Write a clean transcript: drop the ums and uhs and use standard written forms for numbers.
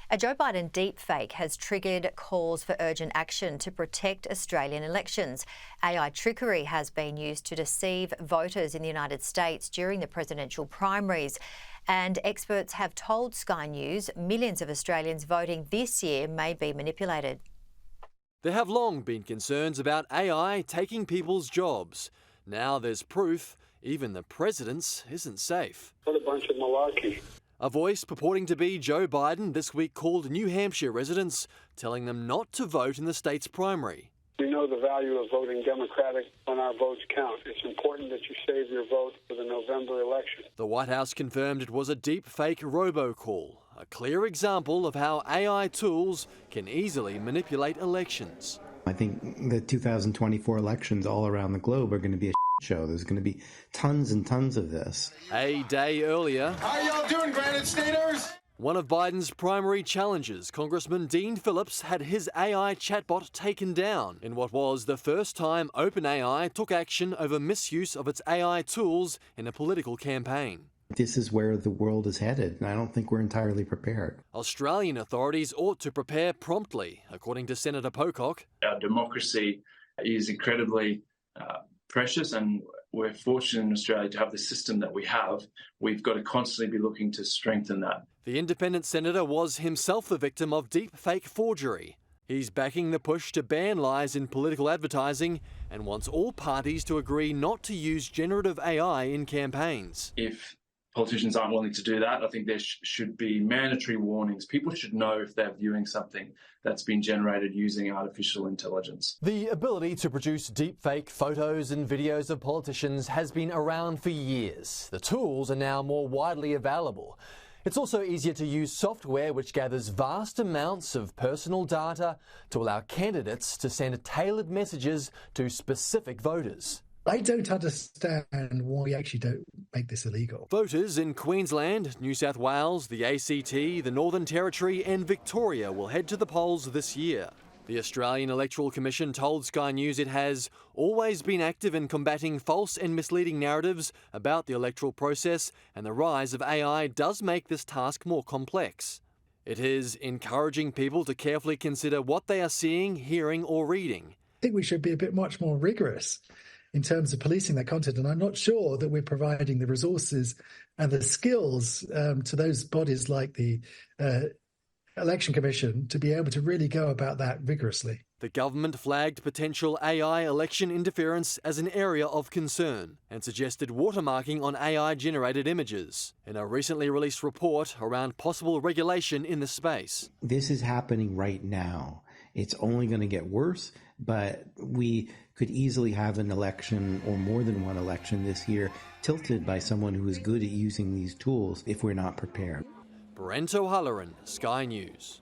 A Joe Biden deepfake has triggered calls for urgent action to protect Australian elections. AI trickery has been used to deceive voters in the United States during the presidential primaries. And experts have told Sky News millions of Australians voting this year may be manipulated. There have long been concerns about AI taking people's jobs. Now there's proof even the president's isn't safe. What a bunch of malarkey. A voice purporting to be Joe Biden this week called New Hampshire residents, telling them not to vote in the state's primary. We know the value of voting Democratic when our votes count. It's important that you save your vote for the November election. The White House confirmed it was a deepfake robocall, a clear example of how AI tools can easily manipulate elections. I think the 2024 elections all around the globe are going to be a show. There's going to be tons and tons of this. A day earlier, how y'all doing, Granite Staters? One of Biden's primary challengers, Congressman Dean Phillips, had his AI chatbot taken down in what was the first time OpenAI took action over misuse of its AI tools in a political campaign. This is where the world is headed, and I don't think we're entirely prepared. Australian authorities ought to prepare promptly, according to Senator Pocock. Our democracy is incredibly precious, and we're fortunate in Australia to have the system that we have. We've got to constantly be looking to strengthen that. The independent senator was himself the victim of deepfake forgery. He's backing the push to ban lies in political advertising and wants all parties to agree not to use generative AI in campaigns. If politicians aren't willing to do that, I think there should be mandatory warnings. People should know if they're viewing something that's been generated using artificial intelligence. The ability to produce deepfake photos and videos of politicians has been around for years. The tools are now more widely available. It's also easier to use software which gathers vast amounts of personal data to allow candidates to send tailored messages to specific voters. I don't understand why we actually don't make this illegal. Voters in Queensland, New South Wales, the ACT, the Northern Territory and Victoria will head to the polls this year. The Australian Electoral Commission told Sky News it has always been active in combating false and misleading narratives about the electoral process, and the rise of AI does make this task more complex. It is encouraging people to carefully consider what they are seeing, hearing or reading. I think we should be a bit much more rigorous in terms of policing that content, and I'm not sure that we're providing the resources and the skills to those bodies like the Election Commission to be able to really go about that rigorously. The government flagged potential AI election interference as an area of concern and suggested watermarking on AI-generated images in a recently released report around possible regulation in the space. This is happening right now. It's only going to get worse, but we could easily have an election or more than one election this year tilted by someone who is good at using these tools if we're not prepared. Brent O'Halloran, Sky News.